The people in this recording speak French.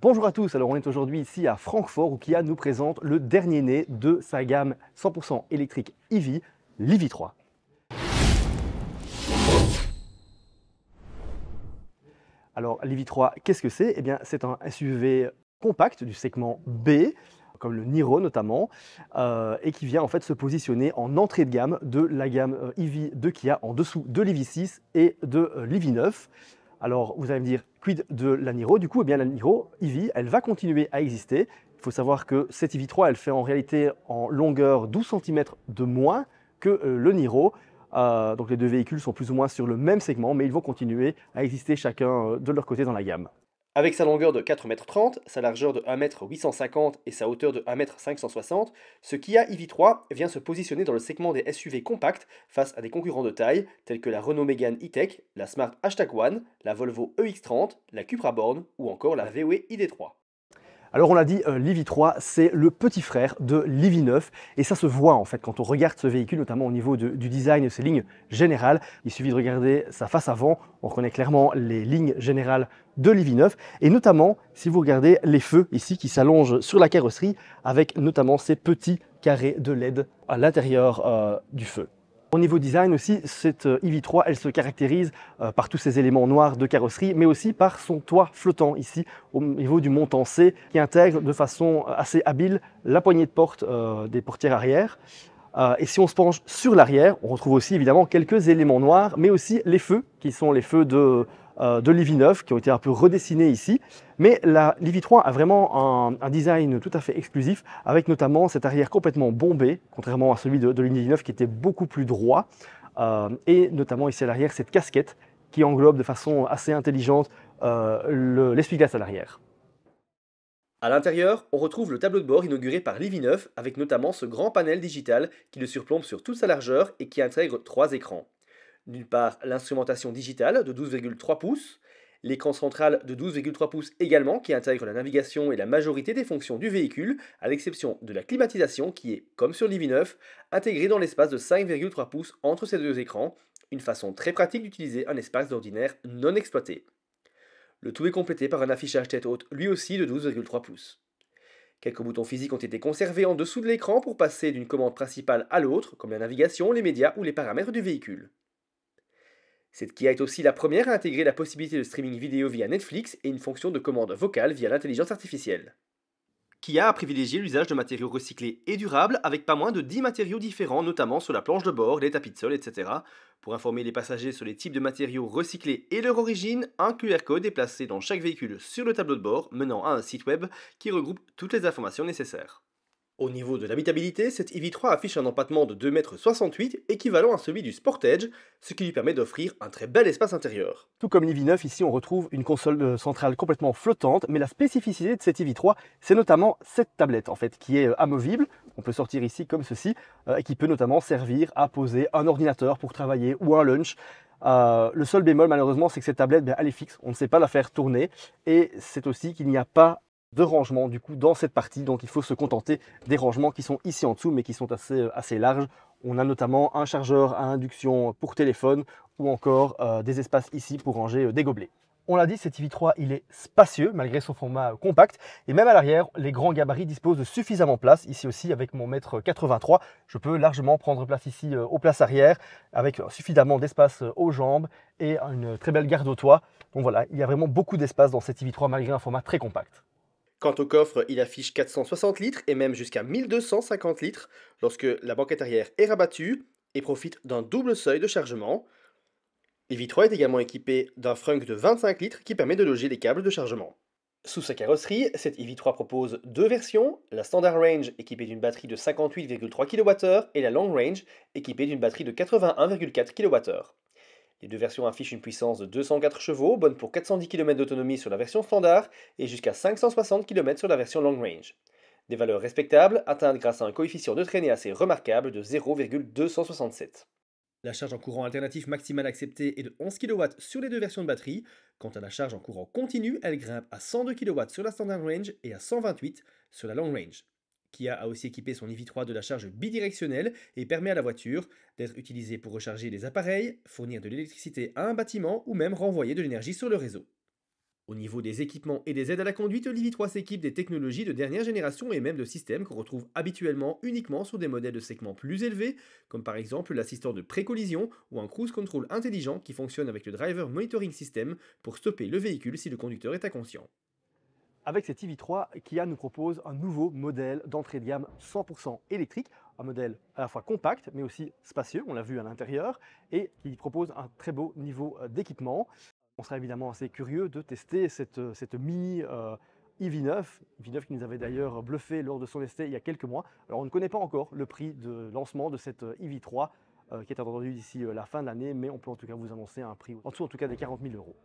Bonjour à tous, alors on est aujourd'hui ici à Francfort où Kia nous présente le dernier né de sa gamme 100% électrique EV, l'EV3. Alors l'EV3, qu'est-ce que c'est? Eh bien c'est un SUV compact du segment B, comme le Niro notamment, et qui vient en fait se positionner en entrée de gamme de la gamme EV de Kia, en dessous de l'EV6 et de l'EV9. Alors, vous allez me dire, quid de la Niro? Du coup, eh bien, la Niro EV, elle va continuer à exister. Il faut savoir que cette EV3, elle fait en réalité en longueur 12 cm de moins que le Niro. Donc, les deux véhicules sont plus ou moins sur le même segment, mais ils vont continuer à exister chacun de leur côté dans la gamme. Avec sa longueur de 4,30 m, sa largeur de 1,850 m et sa hauteur de 1,560 m, ce Kia EV3 vient se positionner dans le segment des SUV compacts face à des concurrents de taille tels que la Renault Mégane E-Tech, la Smart #1, la Volvo EX30, la Cupra Born ou encore la VW ID.3. Alors on l'a dit, l'EV3 c'est le petit frère de l'EV9 et ça se voit en fait quand on regarde ce véhicule, notamment au niveau du design, ses lignes générales. Il suffit de regarder sa face avant, on reconnaît clairement les lignes générales de l'EV9 et notamment si vous regardez les feux ici qui s'allongent sur la carrosserie avec notamment ces petits carrés de LED à l'intérieur du feu. Au niveau design aussi, cette EV3, elle se caractérise par tous ces éléments noirs de carrosserie, mais aussi par son toit flottant ici, au niveau du montant C, qui intègre de façon assez habile la poignée de porte des portières arrière. Et si on se penche sur l'arrière, on retrouve aussi évidemment quelques éléments noirs, mais aussi les feux, qui sont les feux de l'EV9, qui ont été un peu redessinés ici. Mais l'EV3 a vraiment un design tout à fait exclusif, avec notamment cet arrière complètement bombé, contrairement à celui de l'EV9 qui était beaucoup plus droit. Et notamment ici à l'arrière, cette casquette qui englobe de façon assez intelligente l'essuie-glace à l'arrière. À l'intérieur, on retrouve le tableau de bord inauguré par l'EV9 avec notamment ce grand panel digital qui le surplombe sur toute sa largeur et qui intègre trois écrans. D'une part, l'instrumentation digitale de 12,3 pouces, l'écran central de 12,3 pouces également qui intègre la navigation et la majorité des fonctions du véhicule, à l'exception de la climatisation qui est, comme sur l'EV9, intégrée dans l'espace de 5,3 pouces entre ces deux écrans, une façon très pratique d'utiliser un espace d'ordinaire non exploité. Le tout est complété par un affichage tête haute, lui aussi de 12,3 pouces. Quelques boutons physiques ont été conservés en dessous de l'écran pour passer d'une commande principale à l'autre, comme la navigation, les médias ou les paramètres du véhicule. Cette Kia est aussi la première à intégrer la possibilité de streaming vidéo via Netflix et une fonction de commande vocale via l'intelligence artificielle. Kia a privilégié l'usage de matériaux recyclés et durables avec pas moins de 10 matériaux différents, notamment sur la planche de bord, les tapis de sol, etc. Pour informer les passagers sur les types de matériaux recyclés et leur origine, un QR code est placé dans chaque véhicule sur le tableau de bord, menant à un site web qui regroupe toutes les informations nécessaires. Au niveau de l'habitabilité, cette EV3 affiche un empattement de 2,68 m équivalent à celui du Sportage, ce qui lui permet d'offrir un très bel espace intérieur. Tout comme l'EV9, ici on retrouve une console centrale complètement flottante, mais la spécificité de cette EV3, c'est notamment cette tablette en fait, qui est amovible. On peut sortir ici comme ceci, et qui peut notamment servir à poser un ordinateur pour travailler ou un lunch. Le seul bémol malheureusement, c'est que cette tablette, elle est fixe, on ne sait pas la faire tourner, et c'est aussi qu'il n'y a pas de rangement du coup dans cette partie, donc il faut se contenter des rangements qui sont ici en dessous mais qui sont assez larges. On a notamment un chargeur à induction pour téléphone ou encore des espaces ici pour ranger des gobelets. On l'a dit, cet EV3 il est spacieux malgré son format compact et même à l'arrière les grands gabarits disposent de suffisamment de place. Ici aussi avec mon mètre 83 je peux largement prendre place ici aux places arrière avec suffisamment d'espace aux jambes et une très belle garde au toit. Donc voilà, il y a vraiment beaucoup d'espace dans cet EV3 malgré un format très compact. Quant au coffre, il affiche 460 litres et même jusqu'à 1250 litres lorsque la banquette arrière est rabattue et profite d'un double seuil de chargement. l'EV3 est également équipé d'un frunk de 25 litres qui permet de loger les câbles de chargement. Sous sa carrosserie, cette EV3 propose deux versions, la Standard Range équipée d'une batterie de 58,3 kWh et la Long Range équipée d'une batterie de 81,4 kWh. Les deux versions affichent une puissance de 204 chevaux, bonne pour 410 km d'autonomie sur la version standard et jusqu'à 560 km sur la version long range. Des valeurs respectables atteintes grâce à un coefficient de traînée assez remarquable de 0,267. La charge en courant alternatif maximale acceptée est de 11 kW sur les deux versions de batterie. Quant à la charge en courant continu, elle grimpe à 102 kW sur la standard range et à 128 sur la long range. Kia a aussi équipé son EV3 de la charge bidirectionnelle et permet à la voiture d'être utilisée pour recharger les appareils, fournir de l'électricité à un bâtiment ou même renvoyer de l'énergie sur le réseau. Au niveau des équipements et des aides à la conduite, l'IV3 s'équipe des technologies de dernière génération et même de systèmes qu'on retrouve habituellement uniquement sur des modèles de segment plus élevés, comme par exemple l'assistant de pré-collision ou un cruise control intelligent qui fonctionne avec le driver monitoring system pour stopper le véhicule si le conducteur est inconscient. Avec cette iV3, Kia nous propose un nouveau modèle d'entrée de gamme 100% électrique, un modèle à la fois compact mais aussi spacieux, on l'a vu à l'intérieur, et qui propose un très beau niveau d'équipement. On sera évidemment assez curieux de tester cette mini iV9, iV9 qui nous avait d'ailleurs bluffé lors de son essai il y a quelques mois. Alors on ne connaît pas encore le prix de lancement de cette iV3 qui est attendu d'ici la fin de l'année, mais on peut en tout cas vous annoncer un prix en dessous en tout cas des 40 000 euros.